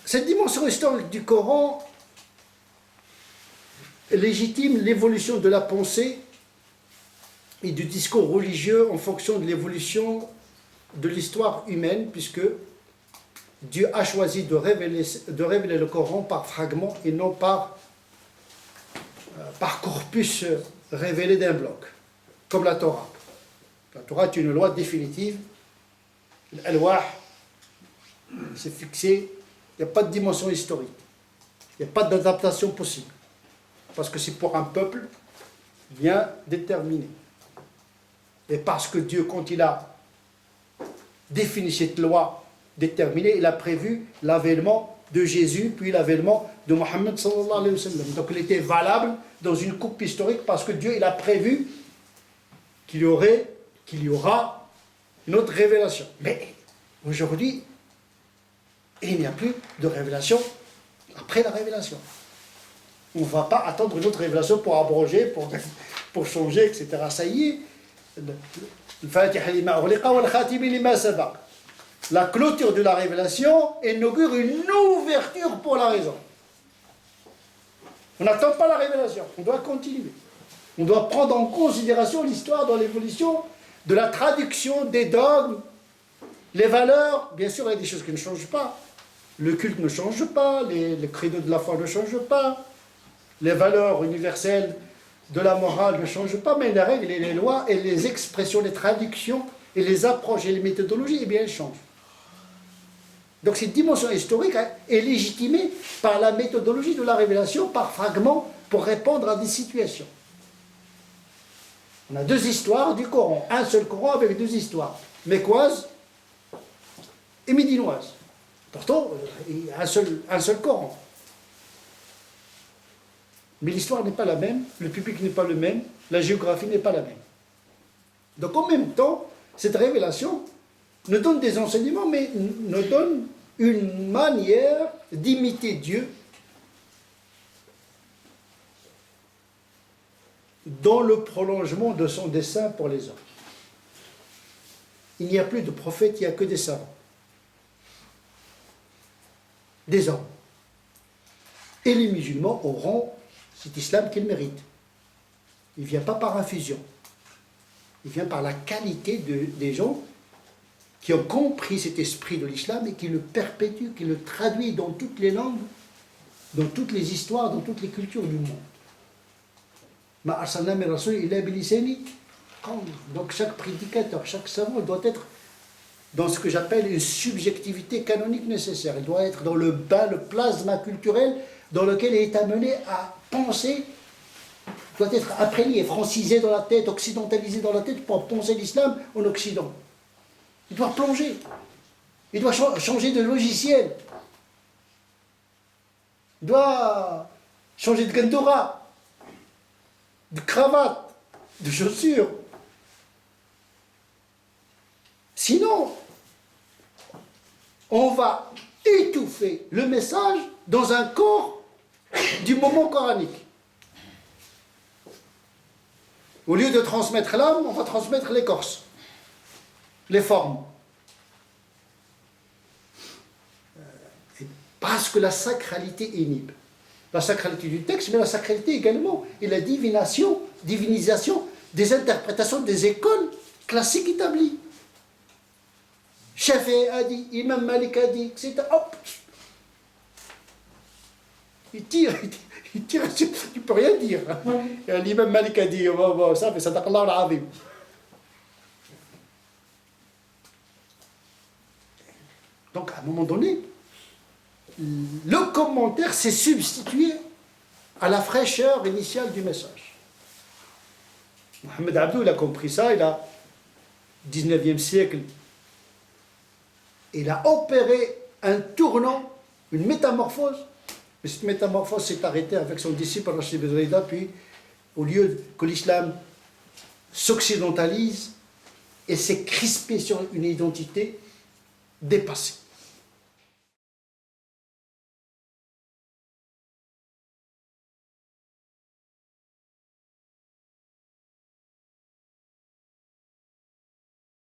Cette dimension historique du Coran légitime l'évolution de la pensée et du discours religieux en fonction de l'évolution de l'histoire humaine, puisque Dieu a choisi de révéler le Coran par fragments et non par corpus révélé d'un bloc, comme la Torah. La Torah est une loi définitive. L'alwah, c'est fixé. Il n'y a pas de dimension historique. Il n'y a pas d'adaptation possible. Parce que c'est pour un peuple bien déterminé. Et parce que Dieu, quand il a défini cette loi déterminée, il a prévu l'avènement de Jésus, puis l'avènement de Mohammed sallallahu alayhi wa sallam. Donc il était valable dans une coupe historique parce que Dieu il a prévu qu'il y aura une autre révélation. Mais aujourd'hui, il n'y a plus de révélation après la révélation. On ne va pas attendre une autre révélation pour abroger, pour changer, etc. Ça y est. La clôture de la révélation inaugure une ouverture pour la raison. On n'attend pas la révélation, on doit continuer. On doit prendre en considération l'histoire dans l'évolution de la traduction des dogmes, les valeurs. Bien sûr, il y a des choses qui ne changent pas. Le culte ne change pas, les credos de la foi ne changent pas, les valeurs universelles de la morale ne changent pas, mais les règles et les lois et les expressions, les traductions et les approches et les méthodologies, eh bien, elles changent. Donc cette dimension historique est légitimée par la méthodologie de la révélation, par fragments, pour répondre à des situations. On a deux histoires du Coran, un seul Coran avec deux histoires, mécoise et médinoise. Pourtant, il y a un seul Coran. Mais l'histoire n'est pas la même, le public n'est pas le même, la géographie n'est pas la même. Donc en même temps, cette révélation nous donne des enseignements, mais nous donne une manière d'imiter Dieu dans le prolongement de son dessein pour les hommes. Il n'y a plus de prophètes, il n'y a que des savants. Des hommes. Et les musulmans auront cet islam qu'ils méritent. Il ne vient pas par infusion. Il vient par la qualité des gens qui ont compris cet esprit de l'islam et qui le perpétuent, qui le traduisent dans toutes les langues, dans toutes les histoires, dans toutes les cultures du monde. Donc chaque prédicateur, chaque savant doit être dans ce que j'appelle une subjectivité canonique nécessaire. Il doit être dans le plasma culturel dans lequel il est amené à penser, doit être imprégné, francisé dans la tête, occidentalisé dans la tête pour penser l'islam en Occident. Il doit plonger. Il doit changer de logiciel. Il doit changer de gandoura, de cravate, de chaussures. Sinon, on va étouffer le message dans un corps du moment coranique. Au lieu de transmettre l'âme, on va transmettre l'écorce, les formes. Parce que la sacralité inhibe. La sacralité du texte, mais la sacralité également. Et la divinisation des interprétations des écoles classiques établies. Shafi'i a dit, Imam Malik a dit, etc. Hop. Il tire, tu ne peux rien dire. L'imam Malik a dit, ça fait sadaqallah al-azim. Donc à un moment donné, le commentaire s'est substitué à la fraîcheur initiale du message. Mohamed Abdou, il a compris ça, il a 19e siècle. Il a opéré un tournant, une métamorphose. Mais cette métamorphose s'est arrêtée avec son disciple Rachid ibn Rida, puis au lieu que l'islam s'occidentalise et s'est crispé sur une identité dépassée.